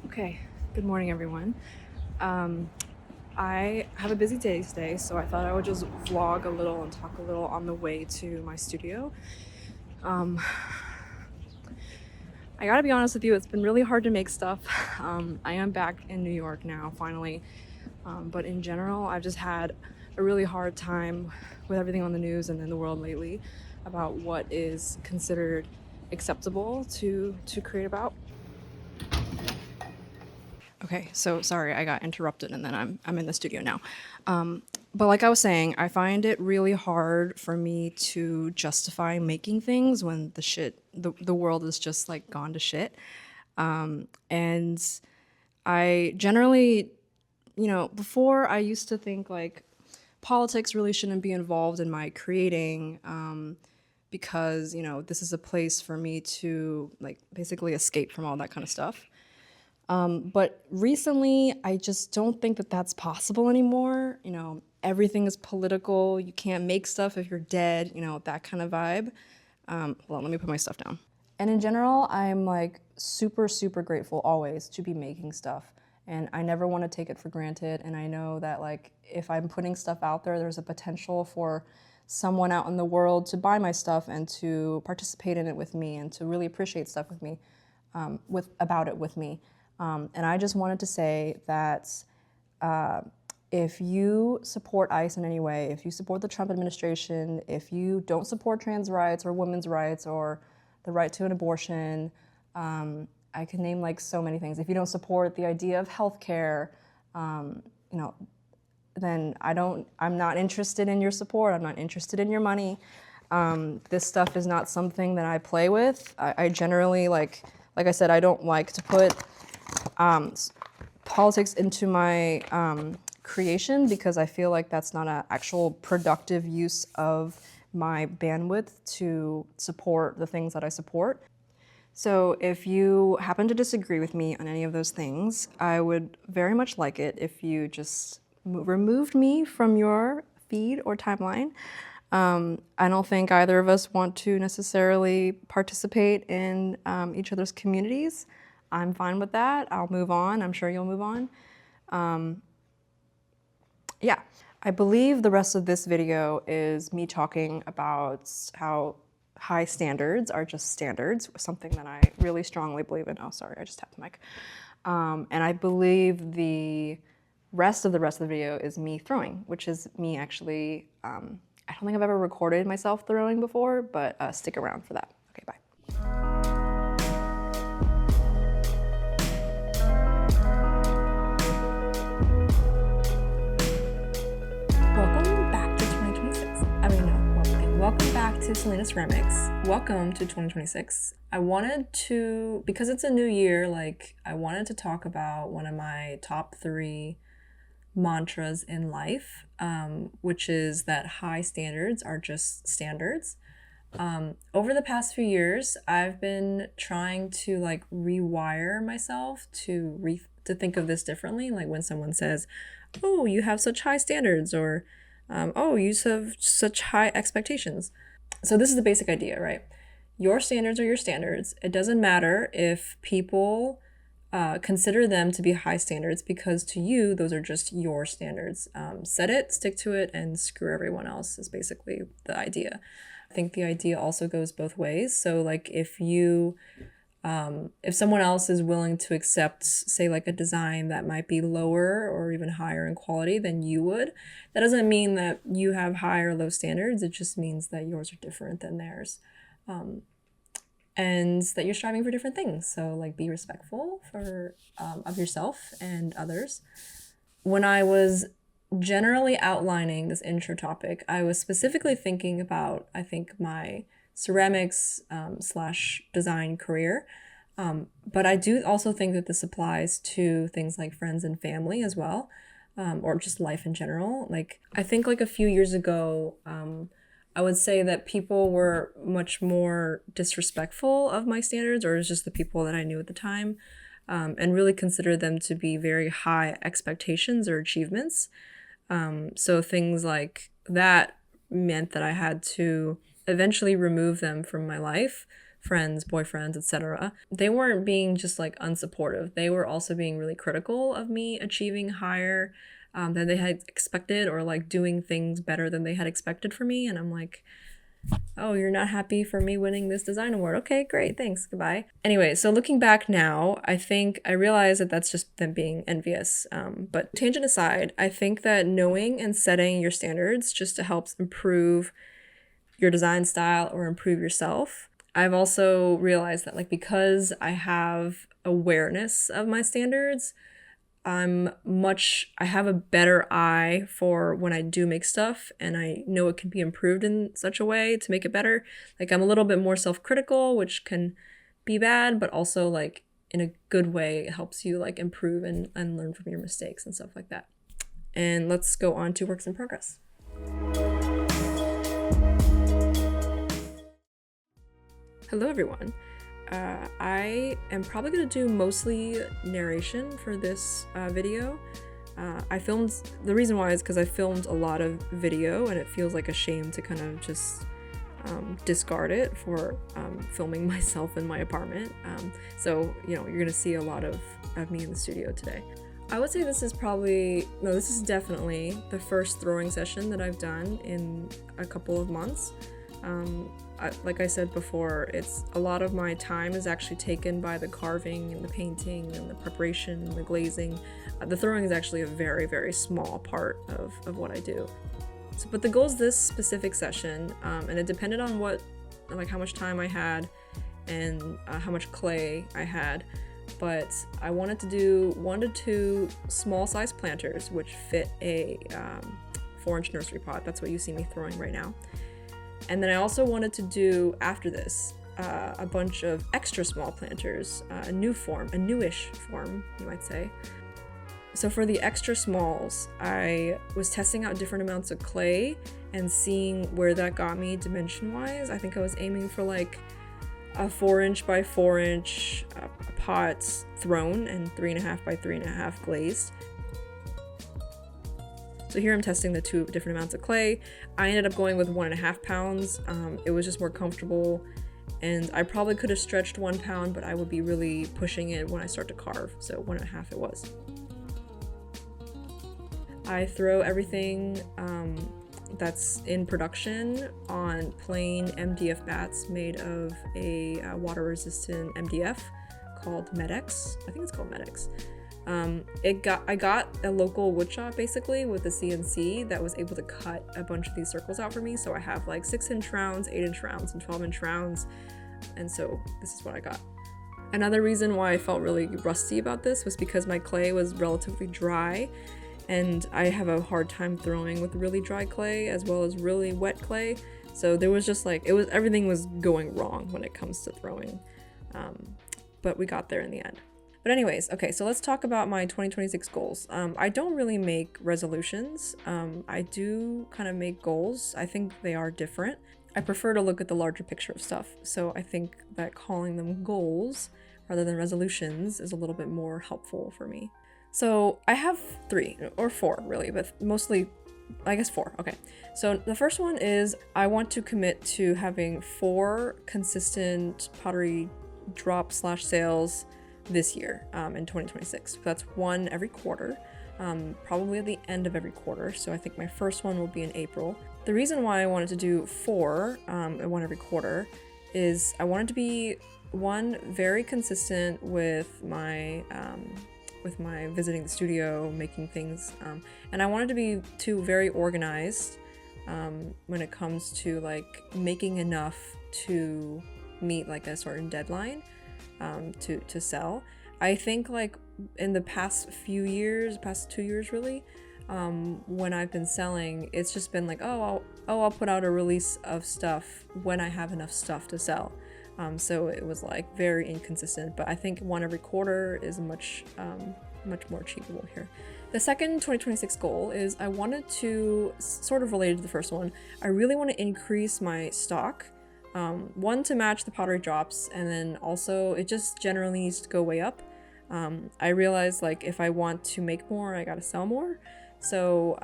Okay, good morning, everyone. I have a busy day today, so I thought I would just vlog a little and talk a little on the way to my studio. Um, I gotta be honest with you, it's been really hard to make stuff. I am back in New York now, finally. But in general, I've just had a really hard time with everything on the news and in the world lately about what is considered acceptable to create about. Okay, so sorry I got interrupted and then I'm in the studio now. But like I was saying, I find it really hard for me to justify making things when the world is just like gone to shit. And I generally, before I used to think like politics really shouldn't be involved in my creating, because, this is a place for me to like basically escape from all that kind of stuff. But recently, I just don't think that that's possible anymore. Everything is political. You can't make stuff if you're dead, that kind of vibe. Hold on, let me put my stuff down. And in general, I'm like super, super grateful always to be making stuff. And I never want to take it for granted. And I know that like if I'm putting stuff out there, there's a potential for someone out in the world to buy my stuff and to participate in it with me and to really appreciate stuff with me, about it with me. And I just wanted to say that if you support ICE in any way, if you support the Trump administration, if you don't support trans rights or women's rights or the right to an abortion, I can name like so many things. If you don't support the idea of healthcare, then I'm not interested in your support. I'm not interested in your money. This stuff is not something that I play with. I generally like I said, I don't like to put politics into my creation because I feel like that's not an actual productive use of my bandwidth to support the things that I support. So if you happen to disagree with me on any of those things, I would very much like it if you just removed me from your feed or timeline. I don't think either of us want to necessarily participate in each other's communities. I'm fine with that. I'll move on. I'm sure you'll move on. Yeah, I believe the rest of this video is me talking about how high standards are just standards, something that I really strongly believe in. Oh, sorry, I just tapped the mic. And I believe the rest of the video is me throwing, which is me actually, I don't think I've ever recorded myself throwing before, but stick around for that. Okay, bye. Welcome back to 2026. Welcome back to Selena Ceramics. Welcome to 2026. I wanted to, because it's a new year, I wanted to talk about one of my top 3 mantras in life, which is that high standards are just standards. Over the past few years, I've been trying to rewire myself to think of this differently. Like when someone says, "Oh, you have such high standards," or "Oh, you have such high expectations." So this is the basic idea, right? Your standards are your standards. It doesn't matter if people consider them to be high standards, because to you, those are just your standards. Set it, stick to it, and screw everyone else is basically the idea. I think the idea also goes both ways. So if someone else is willing to accept, say, a design that might be lower or even higher in quality than you would, that doesn't mean that you have high or low standards. It just means that yours are different than theirs. And that you're striving for different things. So be respectful of yourself and others. When I was generally outlining this intro topic, I was specifically thinking about, I think, my ceramics / design career. But I do also think that this applies to things like friends and family as well, or just life in general. I think a few years ago, I would say that people were much more disrespectful of my standards, or it was just the people that I knew at the time, and really considered them to be very high expectations or achievements. So things like that meant that I had to eventually remove them from my life friends, boyfriends, etc., they weren't being just like unsupportive. They were also being really critical of me achieving higher than they had expected, or like doing things better than they had expected for me. And I'm like, oh, you're not happy for me winning this design award. Okay, great, thanks, goodbye. Anyway, so looking back now, I think I realize that that's just them being envious. But tangent aside, I think that knowing and setting your standards just to help improve your design style or improve yourself. I've also realized that like because I have awareness of my standards, I have a better eye for when I do make stuff, and I know it can be improved in such a way to make it better. Like I'm a little bit more self-critical, which can be bad, but also like in a good way, it helps you like improve and learn from your mistakes and stuff like that. And let's go on to works in progress. Hello everyone. I am probably going to do mostly narration for this video. The reason why is because I filmed a lot of video and it feels like a shame to kind of just discard it for filming myself in my apartment. So, you're going to see a lot of me in the studio today. I would say this is definitely the first throwing session that I've done in a couple of months. Like I said before, it's a lot of my time is actually taken by the carving and the painting and the preparation and the glazing. The throwing is actually a very, very small part of what I do. But the goal is this specific session, and it depended on how much time I had and how much clay I had. But I wanted to do 1 to 2 small size planters, which fit a 4-inch nursery pot. That's what you see me throwing right now. And then I also wanted to do, after this, a bunch of extra small planters, a newish form, you might say. So for the extra smalls, I was testing out different amounts of clay and seeing where that got me dimension-wise. I think I was aiming for like a 4-inch by 4-inch pot thrown and 3.5 by 3.5 glazed. So here I'm testing the 2 different amounts of clay. I ended up going with 1.5 pounds. It was just more comfortable, and I probably could have stretched 1 pound, but I would be really pushing it when I start to carve, so 1.5 it was. I throw everything that's in production on plain MDF bats made of a water-resistant MDF called Medex. I think it's called Medex. I got a local wood shop basically with a CNC that was able to cut a bunch of these circles out for me. So I have like 6-inch rounds, 8-inch rounds, and 12-inch rounds. And so this is what I got. Another reason why I felt really rusty about this was because my clay was relatively dry, and I have a hard time throwing with really dry clay as well as really wet clay. So there was just like, everything was going wrong when it comes to throwing. But we got there in the end. But anyways, okay, so let's talk about my 2026 goals. I don't really make resolutions. I do kind of make goals. I think they are different. I prefer to look at the larger picture of stuff. So I think that calling them goals rather than resolutions is a little bit more helpful for me. So I have 3 or 4 really, but mostly, I guess 4. Okay. So the first one is I want to commit to having 4 consistent pottery drop/sales this year in 2026. That's 1 every quarter, probably at the end of every quarter. So I think my first one will be in April. The reason why I wanted to do 4 and 1 every quarter is I wanted to be, 1, very consistent with my visiting the studio, making things, and I wanted to be 2, very organized when it comes to like making enough to meet like a certain deadline to sell. I think like in the past 2 years really, when I've been selling, it's just been like, I'll put out a release of stuff when I have enough stuff to sell. So it was like very inconsistent, but I think 1 every quarter is much more achievable here. The second 2026 goal is I wanted to, sort of related to the first one, I really want to increase my stock. 1, to match the pottery drops, and then also it just generally needs to go way up. I realized like if I want to make more, I gotta sell more. So,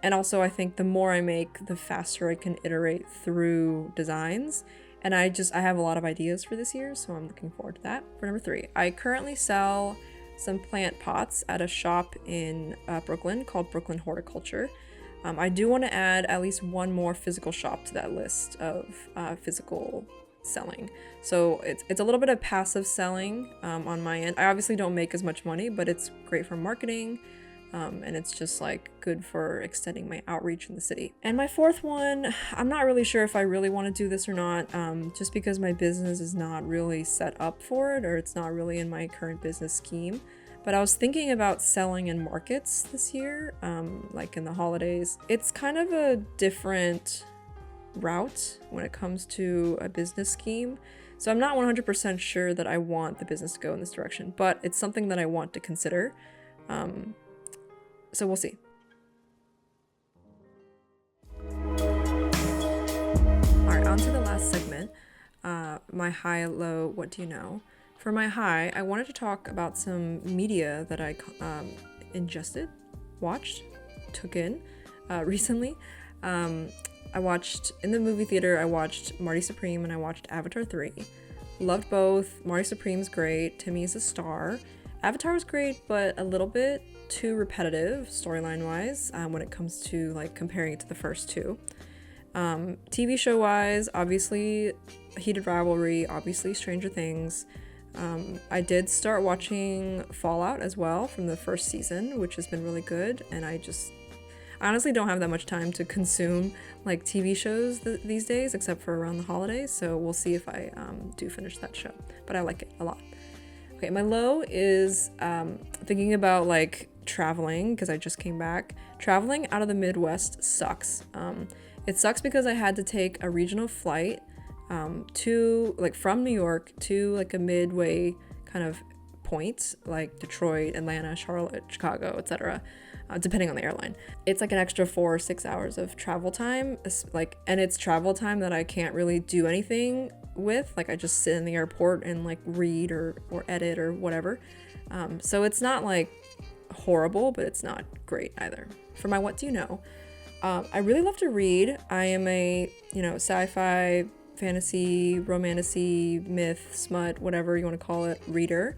and also I think the more I make, the faster I can iterate through designs, And I have a lot of ideas for this year, so I'm looking forward to that. For number 3, I currently sell some plant pots at a shop in Brooklyn called Brooklyn Horticulture. I do want to add at least one more physical shop to that list of physical selling. So it's a little bit of passive selling on my end. I obviously don't make as much money, but it's great for marketing. And it's just like good for extending my outreach in the city. And my 4th one, I'm not really sure if I really want to do this or not, just because my business is not really set up for it, or it's not really in my current business scheme. But I was thinking about selling in markets this year, like in the holidays. It's kind of a different route when it comes to a business scheme. So I'm not 100% sure that I want the business to go in this direction, but it's something that I want to consider. So we'll see. Alright, on to the last segment. My high, low, what do you know? For my high, I wanted to talk about some media that I ingested, watched, took in recently. I watched, in the movie theater, I watched Marty Supreme and I watched Avatar 3. Loved both. Marty Supreme's great. Timmy's a star. Avatar was great, but a little bit too repetitive storyline wise when it comes to like comparing it to the first two. TV show wise, obviously Heated Rivalry, obviously Stranger Things. I did start watching Fallout as well from the first season, which has been really good, and I honestly don't have that much time to consume like TV shows these days, except for around the holidays, so we'll see if I do finish that show, but I like it a lot. Okay, my low is thinking about like traveling, because I just came back. Traveling out of the Midwest sucks. It sucks because I had to take a regional flight to like from New York to like a midway kind of point, like Detroit, Atlanta, Charlotte, Chicago, etc., depending on the airline. It's like an extra 4 or 6 hours of travel time, and it's travel time that I can't really do anything with. Like I just sit in the airport and like read or edit or whatever. So it's not like horrible, but it's not great either. For my what do you know, I really love to read. I am a sci-fi, fantasy, romantasy, myth, smut, whatever you want to call it, reader.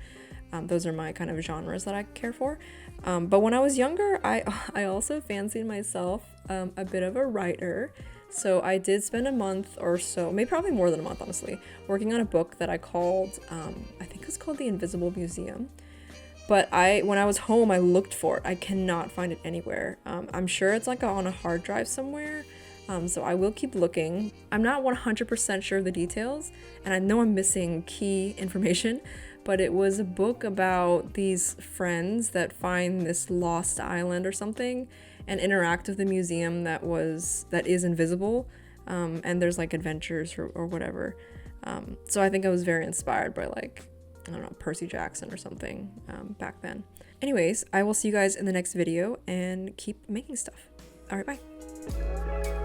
Those are my kind of genres that I care for. But when I was younger, I also fancied myself a bit of a writer. So I did spend a month or so, maybe probably more than a month, honestly, working on a book that I called, I think it was called The Invisible Museum. But when I was home, I looked for it. I cannot find it anywhere. I'm sure it's like on a hard drive somewhere. So I will keep looking. I'm not 100% sure of the details, and I know I'm missing key information, but it was a book about these friends that find this lost island or something and interact with the museum that is invisible, and there's like adventures or whatever. So I think I was very inspired by like, I don't know, Percy Jackson or something back then. Anyways, I will see you guys in the next video and keep making stuff. All right, bye.